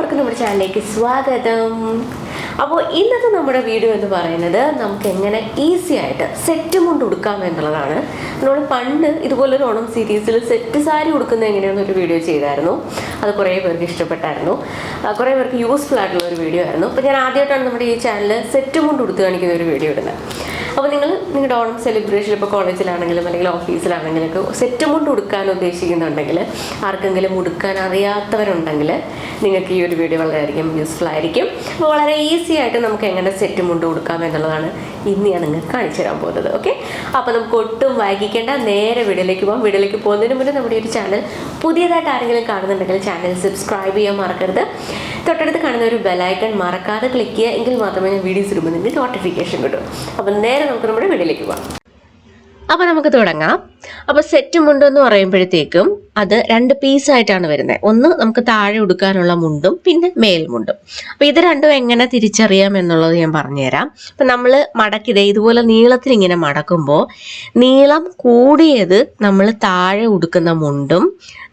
എല്ലാവർക്കും നമ്മുടെ ചാനലിലേക്ക് സ്വാഗതം. അപ്പോൾ ഇന്നത്തെ നമ്മുടെ വീഡിയോ എന്ന് പറയുന്നത് നമുക്ക് എങ്ങനെ ഈസി ആയിട്ട് സെറ്റ് മുണ്ട് ഉടുക്കാം എന്നുള്ളതാണ്. നമ്മൾ പണ്ട് ഇതുപോലൊരു ഓണം സീരീസിൽ സെറ്റ് സാരി ഉടുക്കുന്നത് എങ്ങനെയാണെന്നൊരു വീഡിയോ ചെയ്തായിരുന്നു. അത് കുറേ പേർക്ക് ഇഷ്ടപ്പെട്ടായിരുന്നു, കുറേ പേർക്ക് യൂസ്ഫുൾ ആയിട്ടുള്ള ഒരു വീഡിയോ ആയിരുന്നു. അപ്പോൾ ഞാൻ ആദ്യമായിട്ടാണ് നമ്മുടെ ഈ ചാനലിൽ സെറ്റ് മുണ്ട് ഉടുത്ത് കാണിക്കുന്ന ഒരു വീഡിയോ ഇടുന്നത്. അപ്പോൾ നിങ്ങൾ നിങ്ങളുടെ ഓണം സെലിബ്രേഷൻ ഇപ്പോൾ കോളേജിലാണെങ്കിലും അല്ലെങ്കിൽ ഓഫീസിലാണെങ്കിലൊക്കെ സെറ്റ് മുണ്ട് ഉടുക്കാൻ ഉദ്ദേശിക്കുന്നുണ്ടെങ്കിൽ, ആർക്കെങ്കിലും ഉടുക്കാൻ അറിയാത്തവരുണ്ടെങ്കിൽ നിങ്ങൾക്ക് ഈ ഒരു വീഡിയോ വളരെയധികം യൂസ്ഫുൾ ആയിരിക്കും. അപ്പോൾ വളരെ ഈസി ആയിട്ട് നമുക്ക് എങ്ങനെ സെറ്റ് മുണ്ട് ഉടുക്കാം എന്നുള്ളതാണ് ഇന്ന് ഞാൻ നിങ്ങൾക്ക് കാണിച്ചു തരാൻ പോകുന്നത്. ഓക്കെ, അപ്പോൾ നമുക്ക് ഒട്ടും വൈകിക്കേണ്ട നേരെ വീഡിയോയിലേക്ക് പോകാം. വീഡിയോയിലേക്ക് പോകുന്നതിന് മുന്നേ നമ്മുടെ ഒരു ചാനൽ പുതിയതായിട്ട് ആരെങ്കിലും കാണുന്നുണ്ടെങ്കിൽ ചാനൽ സബ്സ്ക്രൈബ് ചെയ്യാൻ മറക്കരുത്. തൊട്ടടുത്ത് കാണുന്ന ഒരു ബെലൈക്കൺ മറക്കാതെ ക്ലിക്ക് ചെയ്യുക, എങ്കിൽ മാത്രമേ ഞാൻ വീഡിയോസ് ഇടുമ്പോൾ നിങ്ങൾക്ക് നോട്ടിഫിക്കേഷൻ കിട്ടും. അപ്പം നേരെ നമുക്ക് നമ്മുടെ വീഡിയോയിലേക്ക് പോകാം. അപ്പോൾ നമുക്ക് തുടങ്ങാം. അപ്പോൾ സെറ്റ് മുണ്ട് എന്ന് പറയുമ്പോഴത്തേക്കും അത് രണ്ട് പീസായിട്ടാണ് വരുന്നത്. ഒന്ന് നമുക്ക് താഴെ ഉടുക്കാനുള്ള മുണ്ടും പിന്നെ മേൽമുണ്ടും. അപ്പോൾ ഇത് രണ്ടും എങ്ങനെ തിരിച്ചറിയാം എന്നുള്ളത് ഞാൻ പറഞ്ഞുതരാം. അപ്പം നമ്മൾ മടക്കിതേ ഇതുപോലെ നീളത്തിൽ ഇങ്ങനെ മടക്കുമ്പോൾ നീളം കൂടിയത് നമ്മൾ താഴെ ഉടുക്കുന്ന മുണ്ടും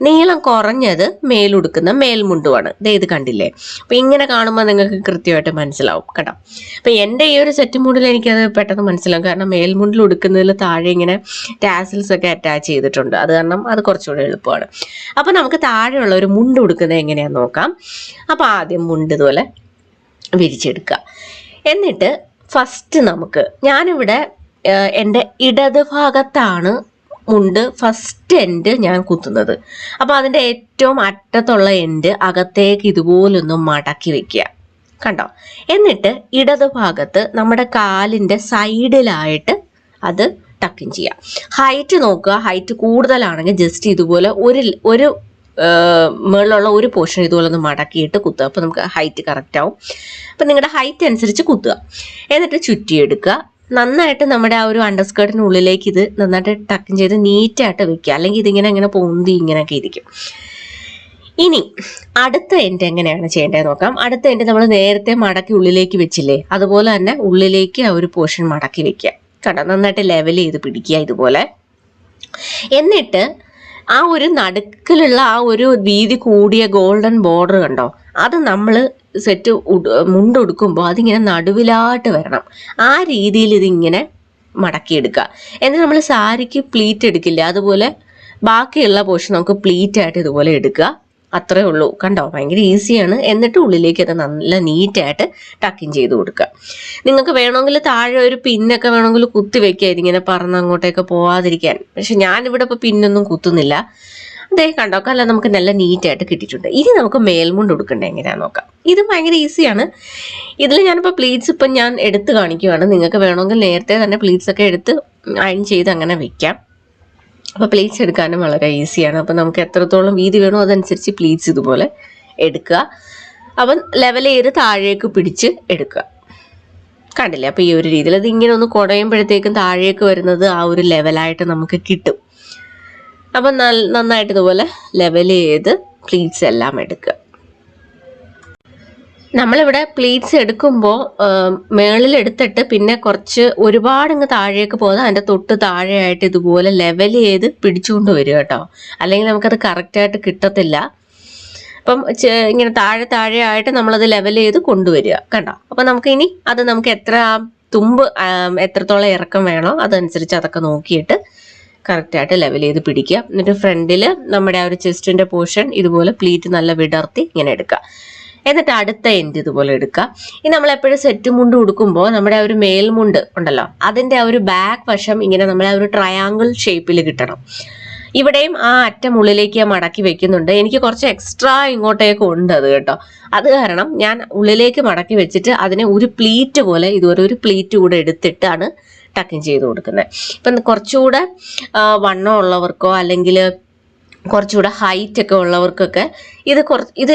നീളം കുറഞ്ഞത് മേലുടുക്കുന്ന മേൽമുണ്ടുമാണ്. ഇത് കണ്ടില്ലേ? അപ്പം ഇങ്ങനെ കാണുമ്പോൾ നിങ്ങൾക്ക് കൃത്യമായിട്ട് മനസ്സിലാവും കേട്ടോ. അപ്പം എൻ്റെ ഈ ഒരു സെറ്റ് മുണ്ടിൽ എനിക്കത് പെട്ടെന്ന് മനസ്സിലാവും. കാരണം മേൽമുണ്ടിൽ ഉടുക്കുന്നതിൽ താഴെ ഇങ്ങനെ ടാസിൽസ് ഒക്കെ അറ്റാച്ച് ചെയ്തിട്ടുണ്ട്. അത് കാരണം അത് കുറച്ചുകൂടെ എളുപ്പമാണ്. അപ്പൊ നമുക്ക് താഴെയുള്ള ഒരു മുണ്ട് ഉടുക്കുന്നത് എങ്ങനെയാന്ന് നോക്കാം. അപ്പൊ ആദ്യം മുണ്ട് ഇതുപോലെ വിരിച്ചെടുക്കുക. എന്നിട്ട് ഫസ്റ്റ് ഞാനിവിടെ എൻ്റെ ഇടത് ഭാഗത്താണ് മുണ്ട് ഫസ്റ്റ് എൻഡ് ഞാൻ കുത്തുന്നത്. അപ്പൊ അതിൻ്റെ ഏറ്റവും അറ്റത്തുള്ള എൻഡ് അകത്തേക്ക് ഇതുപോലൊന്ന് മടക്കി വെക്കുക. കണ്ടോ? എന്നിട്ട് ഇടത് ഭാഗത്ത് നമ്മുടെ കാലിൻ്റെ സൈഡിലായിട്ട് അത് ടക്കിൻ ചെയ്യാം. ഹൈറ്റ് നോക്കുക. ഹൈറ്റ് കൂടുതലാണെങ്കിൽ ജസ്റ്റ് ഇതുപോലെ ഒരു മുകളിലുള്ള ഒരു പോർഷൻ ഇതുപോലെ ഒന്ന് മടക്കിയിട്ട് കുത്തുക. അപ്പോൾ നമുക്ക് ഹൈറ്റ് കറക്റ്റ് ആവും. അപ്പം നിങ്ങളുടെ ഹൈറ്റ് അനുസരിച്ച് കുത്തുക. എന്നിട്ട് ചുറ്റിയെടുക്കുക. നന്നായിട്ട് നമ്മുടെ ആ ഒരു അണ്ടർസ്കേർട്ടിനുള്ളിലേക്ക് ഇത് നന്നായിട്ട് ടക്കിൻ ചെയ്ത് നീറ്റായിട്ട് വെക്കുക. അല്ലെങ്കിൽ ഇതിങ്ങനെ പൊന്തി ഇങ്ങനെയൊക്കെ ഇരിക്കും. ഇനി അടുത്ത എൻഡ് എങ്ങനെയാണ് ചെയ്യേണ്ടത് നോക്കാം. അടുത്ത എൻഡ് നമ്മൾ നേരത്തെ മടക്കി ഉള്ളിലേക്ക് വെച്ചില്ലേ, അതുപോലെ തന്നെ ഉള്ളിലേക്ക് ആ ഒരു പോർഷൻ മടക്കി വെക്കുക. കണ്ടോ? നന്നായിട്ട് ലെവൽ ചെയ്ത് പിടിക്കുക ഇതുപോലെ. എന്നിട്ട് ആ ഒരു നടുക്കിലുള്ള ആ ഒരു വീതി കൂടിയ ഗോൾഡൻ ബോർഡർ കണ്ടോ, അത് നമ്മൾ സെറ്റ് മുണ്ടുടുക്കുമ്പോൾ അതിങ്ങനെ നടുവിലായിട്ട് വരണം. ആ രീതിയിൽ ഇതിങ്ങനെ മടക്കിയെടുക്കുക. എന്നിട്ട് നമ്മൾ സാരിക്ക് പ്ലീറ്റ് എടുക്കില്ല, അതുപോലെ ബാക്കിയുള്ള പോർഷൻ നമുക്ക് പ്ലീറ്റ് ആയിട്ട് ഇതുപോലെ എടുക്കുക. അത്രേ ഉള്ളൂ. കണ്ടോ? ഭയങ്കര ഈസിയാണ്. എന്നിട്ട് ഉള്ളിലേക്ക് അത് നല്ല നീറ്റായിട്ട് ടക്കിൻ ചെയ്ത് കൊടുക്കുക. നിങ്ങൾക്ക് വേണമെങ്കിൽ താഴെ ഒരു പിന്നൊക്കെ വേണമെങ്കിൽ കുത്തി വെക്കുക, ഇതിങ്ങനെ പറന്ന് അങ്ങോട്ടേക്ക് പോവാതിരിക്കാൻ. പക്ഷെ ഞാനിവിടെ ഇപ്പോൾ പിന്നൊന്നും കുത്തുന്നില്ല. അതേ കണ്ടോ? അല്ല, നമുക്ക് നല്ല നീറ്റായിട്ട് കിട്ടിയിട്ടുണ്ട്. ഇനി നമുക്ക് മേൽമുണ്ട് കൊടുക്കേണ്ടത് എങ്ങനെയാണെന്ന് നോക്കാം. ഇത് ഭയങ്കര ഈസിയാണ്. ഇതിൽ ഞാനിപ്പോൾ പ്ലീറ്റ്സ് ഇപ്പം ഞാൻ എടുത്ത് കാണിക്കുകയാണ്. നിങ്ങൾക്ക് വേണമെങ്കിൽ നേരത്തെ തന്നെ പ്ലീറ്റ്സ് ഒക്കെ എടുത്ത് അയൺ ചെയ്ത് അങ്ങനെ വെക്കാം. അപ്പോൾ പ്ലീറ്റ്സ് എടുക്കാനും വളരെ ഈസിയാണ്. അപ്പോൾ നമുക്ക് എത്രത്തോളം വീതി വേണോ അതനുസരിച്ച് പ്ലീറ്റ്സ് ഇതുപോലെ എടുക്കുക. അപ്പം ലെവൽ ചെയ്ത് താഴേക്ക് പിടിച്ച് എടുക്കുക. കണ്ടില്ലേ? അപ്പോൾ ഈ ഒരു രീതിയിൽ അത് ഇങ്ങനെ കുടയുമ്പോഴത്തേക്കും താഴേക്ക് വരുന്നത് ആ ഒരു ലെവലായിട്ട് നമുക്ക് കിട്ടും. അപ്പം നന്നായിട്ട് ഇതുപോലെ ലെവൽ ചെയ്ത് പ്ലീറ്റ്സ് എല്ലാം എടുക്കുക. നമ്മളിവിടെ പ്ലീറ്റ്സ് എടുക്കുമ്പോൾ മേളിൽ എടുത്തിട്ട് പിന്നെ ഒരുപാടങ്ങ് താഴേക്ക് പോകാതെ അതിൻ്റെ തൊട്ട് താഴെയായിട്ട് ഇതുപോലെ ലെവൽ ചെയ്ത് പിടിച്ചുകൊണ്ട് വരിക കേട്ടോ. അല്ലെങ്കിൽ നമുക്കത് കറക്റ്റായിട്ട് കിട്ടത്തില്ല. അപ്പം ഇങ്ങനെ താഴെ ആയിട്ട് നമ്മളത് ലെവൽ ചെയ്ത് കൊണ്ടുവരിക. കണ്ടോ? അപ്പം നമുക്ക് എത്ര തുമ്പ് എത്രത്തോളം ഇറക്കം വേണോ അതനുസരിച്ച് അതൊക്കെ നോക്കിയിട്ട് കറക്റ്റായിട്ട് ലെവൽ ചെയ്ത് പിടിക്കുക. എന്നിട്ട് ഫ്രണ്ടിൽ നമ്മുടെ ആ ഒരു ചെസ്റ്റിൻ്റെ പോർഷൻ ഇതുപോലെ പ്ലീറ്റ് നല്ല വിടർത്തി ഇങ്ങനെ എടുക്കുക. എന്നിട്ട് അടുത്ത എൻഡ് ഇതുപോലെ എടുക്കുക. ഇനി നമ്മൾ എപ്പോഴും സെറ്റ് മുണ്ട് ഉടുക്കുമ്പോൾ നമ്മുടെ ആ ഒരു മേൽമുണ്ട് ഉണ്ടല്ലോ, അതിൻ്റെ ആ ഒരു ബാക്ക് വശം ഇങ്ങനെ നമ്മുടെ ആ ഒരു ട്രയാങ്കിൾ ഷേപ്പിൽ കിട്ടണം. ഇവിടെയും ആ അറ്റം ഉള്ളിലേക്ക് മടക്കി വെക്കുന്നുണ്ട്. എനിക്ക് കുറച്ച് എക്സ്ട്രാ ഇങ്ങോട്ടേക്ക് ഉണ്ട് അത് കേട്ടോ. അത് കാരണം ഞാൻ ഉള്ളിലേക്ക് മടക്കി വെച്ചിട്ട് അതിനെ ഒരു പ്ലീറ്റ് പോലെ ഇതുപോലെ ഒരു പ്ലീറ്റ് കൂടെ എടുത്തിട്ടാണ് ടക്കിൻ ചെയ്ത് കൊടുക്കുന്നത്. ഇപ്പം കുറച്ചുകൂടെ വണ്ണം ഉള്ളവർക്കോ അല്ലെങ്കിൽ കുറച്ചുകൂടെ ഹൈറ്റ് ഒക്കെ ഉള്ളവർക്കൊക്കെ ഇത്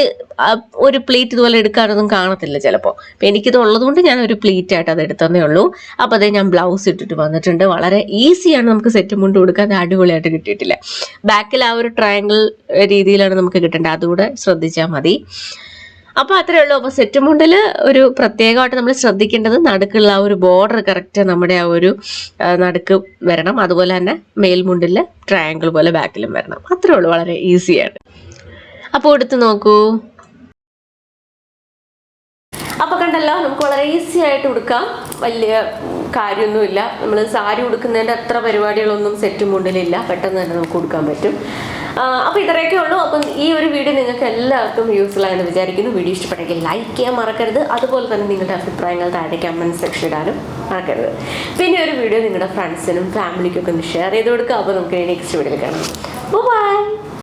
ഒരു പ്ലീറ്റ് ഇതുപോലെ എടുക്കാനൊന്നും കാണത്തില്ല ചിലപ്പോൾ. അപ്പം എനിക്കിത് ഉള്ളതുകൊണ്ട് ഞാൻ ഒരു പ്ലീറ്റ് ആയിട്ട് അത് എടുത്തതേ ഉള്ളൂ. അപ്പോൾ അതേ ഞാൻ ബ്ലൗസ് ഇട്ടിട്ട് വന്നിട്ടുണ്ട്. വളരെ ഈസിയാണ് നമുക്ക് സെറ്റ് മുണ്ട് കൊടുക്കാൻ. അടിപൊളിയായിട്ട് കിട്ടിയിട്ടില്ല. ബാക്കിൽ ആ ഒരു ട്രയാങ്കിൾ രീതിയിലാണ് നമുക്ക് കിട്ടേണ്ടത്. അതുകൂടെ ശ്രദ്ധിച്ചാൽ മതി. അപ്പോൾ അത്രയേ ഉള്ളൂ. അപ്പോൾ സെറ്റ് മുണ്ടിൽ ഒരു പ്രത്യേകമായിട്ട് നമ്മൾ ശ്രദ്ധിക്കേണ്ടത് നടുക്കുള്ള ആ ഒരു ബോർഡർ കറക്റ്റ് നമ്മുടെ ആ ഒരു നടുക്ക് വരണം. അതുപോലെ തന്നെ മേൽമുണ്ടിൽ ട്രയാങ്കിൾ പോലെ ബാക്കിലും വരണം. അത്രയേ ഉള്ളൂ. വളരെ ഈസിയാണ്. അപ്പോൾ എടുത്ത് നോക്കൂ. നോക്കണ്ടല്ലോ, നമുക്ക് വളരെ ഈസി ആയിട്ട് ഉടുക്കാം. വലിയ കാര്യമൊന്നുമില്ല. നമ്മൾ സാരി ഉടുക്കുന്നതിൻ്റെ അത്ര പരിപാടികളൊന്നും സെറ്റ് മുണ്ടിലില്ല. പെട്ടെന്ന് തന്നെ നമുക്ക് ഉടുക്കാൻ പറ്റും. അപ്പോൾ ഇത്രയൊക്കെ ഉള്ളൂ. അപ്പം ഈ ഒരു വീഡിയോ നിങ്ങൾക്ക് എല്ലാവർക്കും യൂസ്ഫുൾ ആയെന്ന് വിചാരിക്കുന്നു. വീഡിയോ ഇഷ്ടപ്പെട്ടെങ്കിൽ ലൈക്ക് ചെയ്യാൻ മറക്കരുത്. അതുപോലെ തന്നെ നിങ്ങളുടെ അഭിപ്രായങ്ങൾ താഴെ കമൻറ്റ് സെക്ഷൻ ഇടാനും മറക്കരുത്. പിന്നെ ഒരു വീഡിയോ നിങ്ങളുടെ ഫ്രണ്ട്സിനും ഫാമിലിക്കൊക്കെ ഒന്ന് ഷെയർ ചെയ്ത് കൊടുക്കുക. അപ്പോൾ നമുക്ക് നെക്സ്റ്റ് വീഡിയോയിൽ കാണാം. ബൈ.